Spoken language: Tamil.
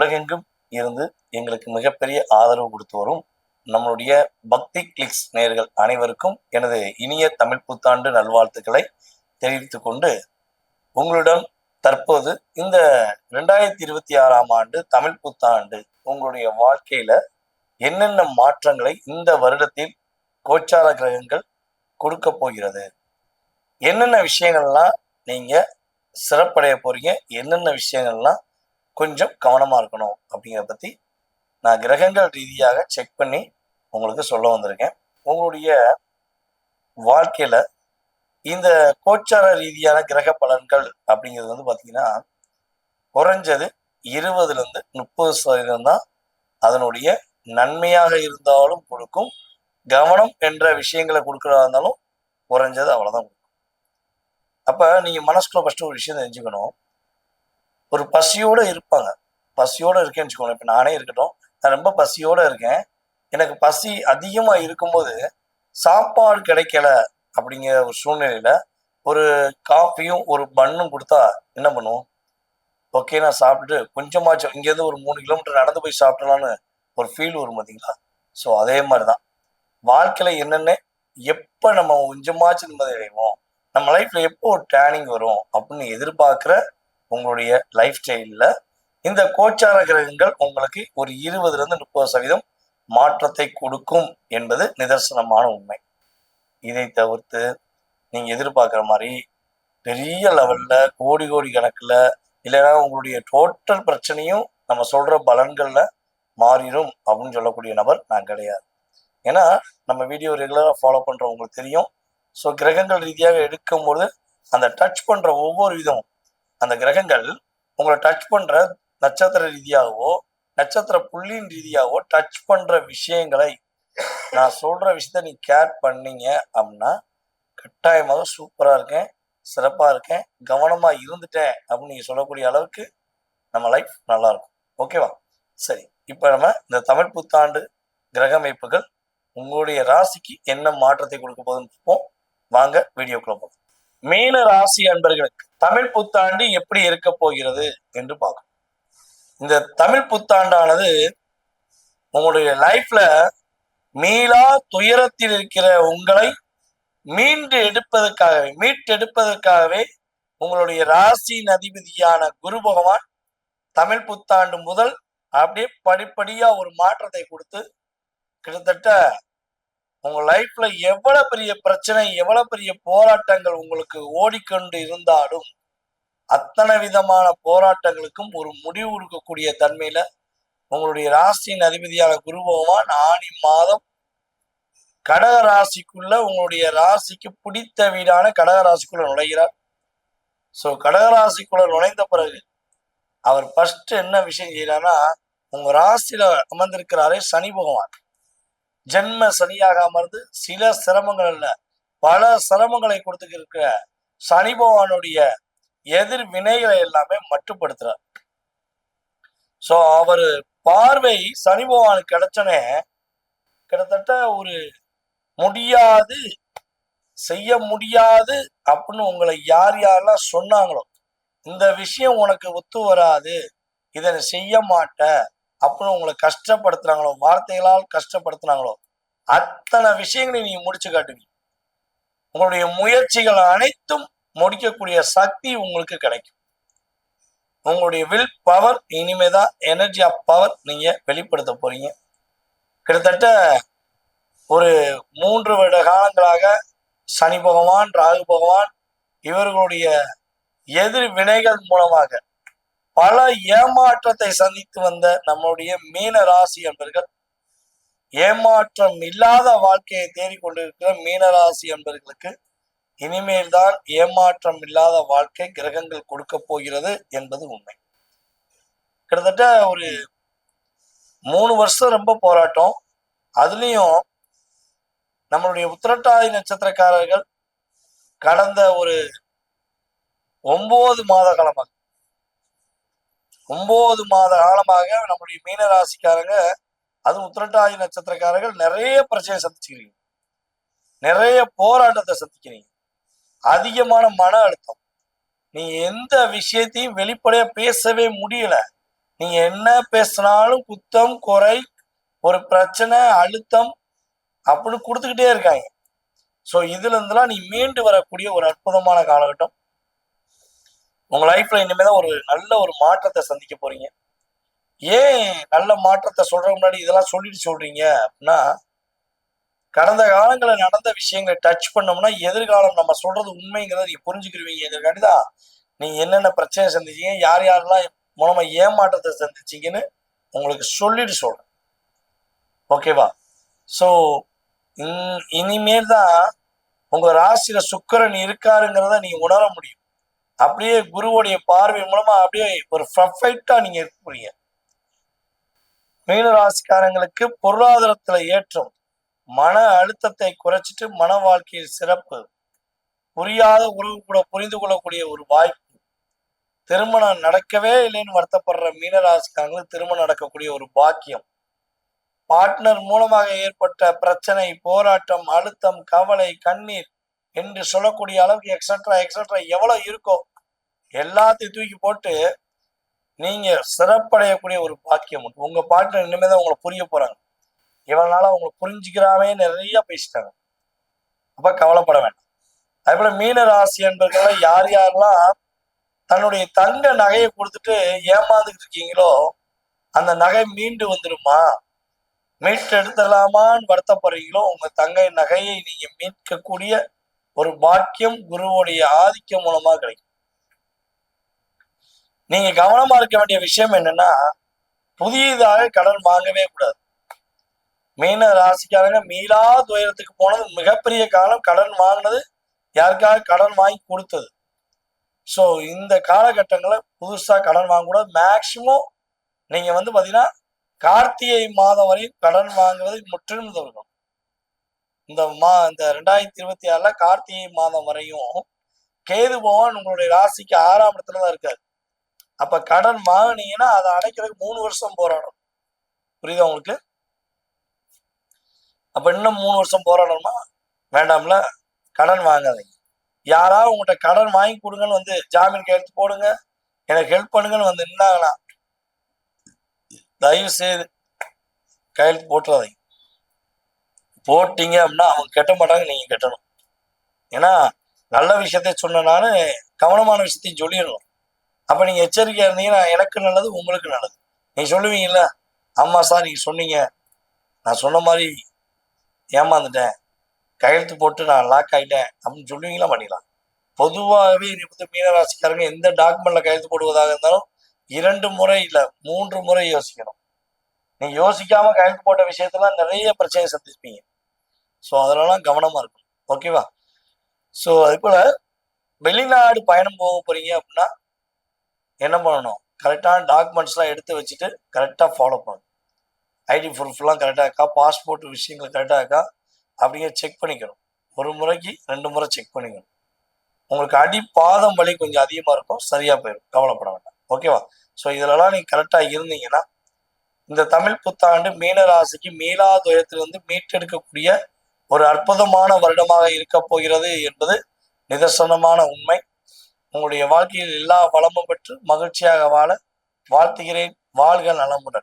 உலகெங்கும் இருந்து எங்களுக்கு மிகப்பெரிய ஆதரவு கொடுத்து வரும் நம்மளுடைய பக்தி கிளிக்ஸ் நேயர்கள் அனைவருக்கும் எனது இனிய தமிழ் புத்தாண்டு நல்வாழ்த்துக்களை தெரிவித்துக் கொண்டு உங்களிடம் தற்போது இந்த 2026ஆம் ஆண்டு தமிழ் புத்தாண்டு உங்களுடைய வாழ்க்கையில என்னென்ன மாற்றங்களை இந்த வருடத்தில் கோச்சார கிரகங்கள் கொடுக்க போகிறது, என்னென்ன விஷயங்கள்லாம் நீங்க சிறப்படைய போறீங்க, என்னென்ன விஷயங்கள்லாம் கொஞ்சம் கவனமா இருக்கணும் அப்படிங்கிறத பத்தி நான் கிரகங்கள் ரீதியாக செக் பண்ணி உங்களுக்கு சொல்ல வந்திருக்கேன். உங்களுடைய வாழ்க்கையில இந்த கோச்சார ரீதியான கிரக பலன்கள் அப்படிங்கிறது வந்து பார்த்தீங்கன்னா குறைஞ்சது 20-30% தான் அதனுடைய நன்மையாக இருந்தாலும் கொடுக்கும், கவனம் என்ற விஷயங்களை கொடுக்கறதா இருந்தாலும் குறைஞ்சது அவ்வளவுதான் கொடுக்கும். அப்ப நீங்க மனசுக்குள்ள ஃபர்ஸ்ட் ஒரு விஷயம் தெரிஞ்சுக்கணும். ஒரு பசியோட இருப்பாங்க. பசியோட இருக்கேன்னு வச்சுக்கோங்க. இப்ப நானே இருக்கட்டும், நான் ரொம்ப பசியோட இருக்கேன். எனக்கு பசி அதிகமா இருக்கும்போது சாப்பாடு கிடைக்கல அப்படிங்கிற ஒரு சூழ்நிலையில ஒரு காஃபியும் ஒரு பன்னும் கொடுத்தா என்ன பண்ணுவோம்? ஓகே, நான் சாப்பிட்டுட்டு கொஞ்சமாச்சும் இங்கேருந்து ஒரு 3 கிலோமீட்டர் நடந்து போய் சாப்பிட்டலான்னு ஒரு ஃபீல் வரும் பார்த்தீங்களா? ஸோ அதே மாதிரி தான் வாழ்க்கையில என்னென்ன எப்போ நம்ம கொஞ்சமாச்சும் நிம்மதி அடைவோம், நம்ம லைஃப்ல எப்போ ஒரு டேர்னிங் வரும் அப்படின்னு எதிர்பார்க்குற உங்களுடைய லைஃப் ஸ்டைலில் இந்த கோச்சார கிரகங்கள் உங்களுக்கு ஒரு 20-30% மாற்றத்தை கொடுக்கும் என்பது நிதர்சனமான உண்மை. இதை தவிர்த்து நீங்க எதிர்பார்க்குற மாதிரி பெரிய லெவல்ல கோடி கோடி கணக்குல இல்லைன்னா உங்களுடைய டோட்டல் பிரச்சனையும் நம்ம சொல்ற பலன்கள்ல மாறிடும் அப்படின்னு சொல்லக்கூடிய நபர் நான் கிடையாது. ஏன்னா நம்ம வீடியோ ரெகுலராக ஃபாலோ பண்றவங்களுக்கு தெரியும். ஸோ கிரகங்கள் ரீதியாக எடுக்கும்போது அந்த டச் பண்ற ஒவ்வொரு விதமும் அந்த கிரகங்கள் உங்களை டச் பண்ற நட்சத்திர ரீதியாகவோ நட்சத்திர புள்ளியின் ரீதியாகவோ டச் பண்ற விஷயங்களை நான் சொல்ற விஷயத்த நீ கேர் பண்ணீங்க அப்படின்னா கட்டாயமாக சூப்பரா இருக்கேன், சிறப்பா இருக்கேன், கவனமா இருந்துட்டேன் அப்படின்னு நீங்க சொல்லக்கூடிய அளவுக்கு நம்ம லைஃப் நல்லா இருக்கும். ஓகேவா? சரி, இப்ப நம்ம இந்த தமிழ் புத்தாண்டு கிரக அமைப்புகள் உங்களுடைய ராசிக்கு என்ன மாற்றத்தை கொடுக்க போகுதுன்னு பார்ப்போம். வாங்க வீடியோக்குள்ள போகும். மீன ராசி அன்பர்களுக்கு தமிழ் புத்தாண்டு எப்படி இருக்க போகிறது என்று பார்க்கும். இந்த தமிழ் புத்தாண்டானது உங்களுடைய லைஃப்ல மீளா துயரத்தில் இருக்கிற உங்களை மீட்டெடுப்பதற்காகவே உங்களுடைய ராசியின் அதிபதியான குரு பகவான் தமிழ் புத்தாண்டு முதல் அப்படியே படிப்படியா ஒரு மாற்றத்தை கொடுத்து கிட்டத்தட்ட உங்க லைஃப்ல எவ்வளவு பெரிய பிரச்சனை எவ்வளவு பெரிய போராட்டங்கள் உங்களுக்கு ஓடிக்கொண்டு இருந்தாலும் அத்தனை விதமான போராட்டங்களுக்கும் ஒரு முடிவு கொடுக்கக்கூடிய தன்மையில உங்களுடைய ராசியின் அதிபதியான குரு பகவான் ஆனி மாதம் கடக ராசிக்குள்ள உங்களுடைய ராசிக்கு பிடித்த வீடான கடக ராசிக்குள்ள நுழைகிறார். ஸோ கடக ராசிக்குள்ள நுழைந்த பிறகு அவர் ஃபர்ஸ்ட் என்ன விஷயம் செய்யறாருன்னா, உங்க ராசியில அமர்ந்திருக்கிறாரே சனி பகவான், ஜென்ம சனியாக அமர்ந்து சில சிரமங்கள் இல்ல பல சிரமங்களை கொடுத்துட்டு இருக்கிற சனி பகவானுடைய எதிர் வினைகளை எல்லாமே மட்டுப்படுத்துறார். ஸோ அவர் பார்வை சனி பகவானுக்கு கிடைச்சனே கிட்டத்தட்ட ஒரு முடியாது செய்ய முடியாது அப்படின்னு உங்களை யார் யாரெல்லாம் சொன்னாங்களோ, இந்த விஷயம் உனக்கு ஒத்து வராது, இதை செய்ய மாட்ட அப்படின்னு உங்களை கஷ்டப்படுத்துறாங்களோ, வார்த்தைகளால் கஷ்டப்படுத்துனாங்களோ, அத்தனை விஷயங்களையும் நீங்க முடிச்சு காட்டுவீங்க. உங்களுடைய முயற்சிகள் அனைத்தும் முடிக்கக்கூடிய சக்தி உங்களுக்கு கிடைக்கும். உங்களுடைய வில் பவர் இனிமேதான் எனர்ஜி ஆஃப் பவர் நீங்க வெளிப்படுத்த போறீங்க. கிட்டத்தட்ட ஒரு 3 வருட காலங்களாக சனி பகவான் ராகு பகவான் இவர்களுடைய எதிர் வினைகள் மூலமாக பல ஏமாற்றத்தை சந்தித்து வந்த நம்முடைய மீன ராசி என்பர்கள் ஏமாற்றம் இல்லாத வாழ்க்கையை தேடிக்கொண்டிருக்கிற மீனராசி என்பர்களுக்கு இனிமேல் தான் ஏமாற்றம் இல்லாத வாழ்க்கை கிரகங்கள் கொடுக்க போகிறது என்பது உண்மை. கிட்டத்தட்ட ஒரு 3 வருஷம் ரொம்ப போராட்டம். அதுலயும் நம்மளுடைய உத்திரட்டாதி நட்சத்திரக்காரர்கள் கடந்த ஒரு 9 மாத காலமாக நம்முடைய மீன ராசிக்காரங்க, அது உத்திரட்டாதி நட்சத்திரக்காரர்கள் நிறைய பிரச்சனை சந்திச்சுக்கிறீங்க, நிறைய போராட்டத்தை சந்திக்கிறீங்க, அதிகமான மன அழுத்தம், நீ எந்த விஷயத்தையும் வெளிப்படையா பேசவே முடியல, நீங்க என்ன பேசினாலும் குத்தம் குறை, ஒரு பிரச்சனை, அழுத்தம் அப்படின்னு கொடுத்துக்கிட்டே இருக்காங்க. ஸோ இதுல இருந்துலாம் நீ மீண்டு வரக்கூடிய ஒரு அற்புதமான காலகட்டம். உங்க லைஃப்ல இனிமேதான் ஒரு நல்ல ஒரு மாற்றத்தை சந்திக்க போறீங்க. ஏன் நல்ல மாற்றத்தை சொல்ற முன்னாடி இதெல்லாம் சொல்லிட்டு சொல்றீங்க அப்படின்னா, கடந்த காலங்களில் நடந்த விஷயங்களை டச் பண்ணோம்னா எதிர்காலம் நம்ம சொல்றது உண்மைங்கிறத நீங்க புரிஞ்சுக்கிருவீங்க. இதற்காண்டிதான் நீங்க என்னென்ன பிரச்சனை சந்திச்சீங்க, யார் யாரெல்லாம் மூலமா ஏமாற்றத்தை சந்திச்சீங்கன்னு உங்களுக்கு சொல்லிட்டு சொல்றேன். ஓகேவா? ஸோ இனிமேல் தான் உங்க ராசியில சுக்கிரன் இருக்காருங்கிறத நீங்க உணர முடியும். அப்படியே குருவுடைய பார்வை மூலமா அப்படியே ஒரு பர்ஃபெக்டா நீங்க இருக்க போறீங்க. மீன ராசிக்காரங்களுக்கு பொருளாதாரத்துல ஏற்றம், மன அழுத்தத்தை குறைச்சிட்டு மன வாழ்க்கையில் சிறப்பு, புரியாத உறவு கூட புரிந்து கொள்ளக்கூடிய ஒரு வாய்ப்பு, திருமணம் நடக்கவே இல்லைன்னு வருத்தப்படுற மீனராசிக்காரங்களுக்கு திருமணம் நடக்கக்கூடிய ஒரு பாக்கியம், பார்ட்னர் மூலமாக ஏற்பட்ட பிரச்சனை, போராட்டம், அழுத்தம், கவலை, கண்ணீர் என்று சொல்லக்கூடிய அளவுக்கு எக்ஸட்ரா எக்ஸட்ரா எவ்வளவு இருக்கோ எல்லாத்தையும் தூக்கி போட்டு நீங்க சிறப்படையக்கூடிய ஒரு பாக்கியம் உண்டு. உங்க பார்ட்னர் இனிமேதான் உங்களை புரிய போறாங்க. இவனால அவங்க புரிஞ்சுக்கிறாமே நிறைய பேசிட்டாங்க. அப்ப கவலைப்பட வேண்டாம். அதே போல மீன ராசி என்பவர்கள் யார் யாரெல்லாம் தன்னுடைய தங்க நகையை கொடுத்துட்டு ஏமாந்துட்டு இருக்கீங்களோ அந்த நகை மீண்டு வந்துருமா, மீட்டு எடுத்துடலாமான்னு வருத்தப்படுறீங்களோ, உங்க தங்க நகையை நீங்க மீட்கக்கூடிய ஒரு பாக்கியம் குருவுடைய ஆதிக்கம் மூலமா கிடைக்கும். நீங்க கவனமா இருக்க வேண்டிய விஷயம் என்னன்னா, புதியதாக கடன் வாங்கவே கூடாது. மீன ராசிக்காரங்க மீளா துயரத்துக்கு போனது மிகப்பெரிய காலம். கடன் வாங்கினது யாருக்காக கடன் வாங்கி கொடுத்தது. ஸோ இந்த காலகட்டங்களில் புதுசா கடன் வாங்கக்கூடாது. மேக்சிமம் நீங்க பாத்தீங்கன்னா கார்த்திகை மாதம் வரையும் கடன் வாங்குவது முற்றிலும் தவிர்க்கணும். இந்த 2026 கார்த்திகை மாதம் வரையும் கேது பகவான் உங்களுடைய ராசிக்கு 6ஆம் இடத்துலதான் இருக்காரு. அப்ப கடன் வாங்கினீங்கன்னா அதை அடைக்கிறதுக்கு 3 வருஷம் போராடணும். புரியுதா உங்களுக்கு? அப்ப இன்னும் 3 வருஷம் போராடணுமா? வேண்டாம்ல. கடன் வாங்காதீங்க. யாராவது உங்கள்கிட்ட கடன் வாங்கி கொடுங்கன்னு ஜாமீன் கையெழுத்து போடுங்க, எனக்கு ஹெல்ப் பண்ணுங்கன்னு நின்னாங்கன்னா தயவு செய்து கையெழுத்து போட்டுறாதீங்க. போட்டீங்க அப்படின்னா அவங்க கட்ட மாட்டாங்க, நீங்க கட்டணும். ஏன்னா நல்ல விஷயத்த சொன்னனால கவனமான விஷயத்தையும் சொல்லிடணும். அப்ப நீங்க எச்சரிக்கையா இருந்தீங்கன்னா எனக்கு நல்லது, உங்களுக்கு நல்லது. நீங்க சொல்லுவீங்கல்ல, ஆமா சார் நீங்க சொன்னீங்க, நான் சொன்ன மாதிரி ஏமாந்துட்டேன், கையெழுத்து போட்டு நான் லாக் ஆகிட்டேன் அப்படின்னு சொல்லுவீங்களா? பண்ணிடலாம். பொதுவாகவே மீனராசிக்காரங்க எந்த டாக்குமெண்ட்ல கையெழுத்து போடுவதாக இருந்தாலும் 2 முறை இல்ல 3 முறை யோசிக்கணும். நீங்க யோசிக்காம கையெழுத்து போட்ட விஷயத்தெல்லாம் நிறைய பிரச்சனை சந்திப்பீங்க. ஸோ அதெல்லாம் கவனமா இருக்கும். ஓகேவா? ஸோ அது போல வெளிநாடு பயணம் போக போறீங்க அப்படின்னா என்ன பண்ணணும்? கரெக்டான டாக்குமெண்ட்ஸ்லாம் எடுத்து வச்சுட்டு கரெக்டாக ஃபாலோ பண்ணணும். ஐடி ப்ரூஃப்லாம் கரெக்டாக இருக்கா, பாஸ்போர்ட் விஷயங்கள் கரெக்டாக இருக்கா அப்படிங்கிற செக் பண்ணிக்கணும். 1 முறைக்கு 2 முறை செக் பண்ணிக்கணும். உங்களுக்கு அடிப்பாதம் வலி கொஞ்சம் அதிகமாக இருக்கும், சரியா போயிடும், கவலைப்பட வேண்டாம். ஓகேவா? ஸோ இதிலெல்லாம் நீங்கள் கரெக்டாக இருந்தீங்கன்னா இந்த தமிழ் புத்தாண்டு மீனராசிக்கு மீளா துயரத்திலிருந்து மீட்டெடுக்கக்கூடிய ஒரு அற்புதமான வருடமாக இருக்க போகிறது என்பது நிதர்சனமான உண்மை. உங்களுடைய வாழ்க்கையில் எல்லா வளமும் பெற்று மகிழ்ச்சியாக வாழ வாழ்த்துகிறேன். வாழ்க நலமுடன்.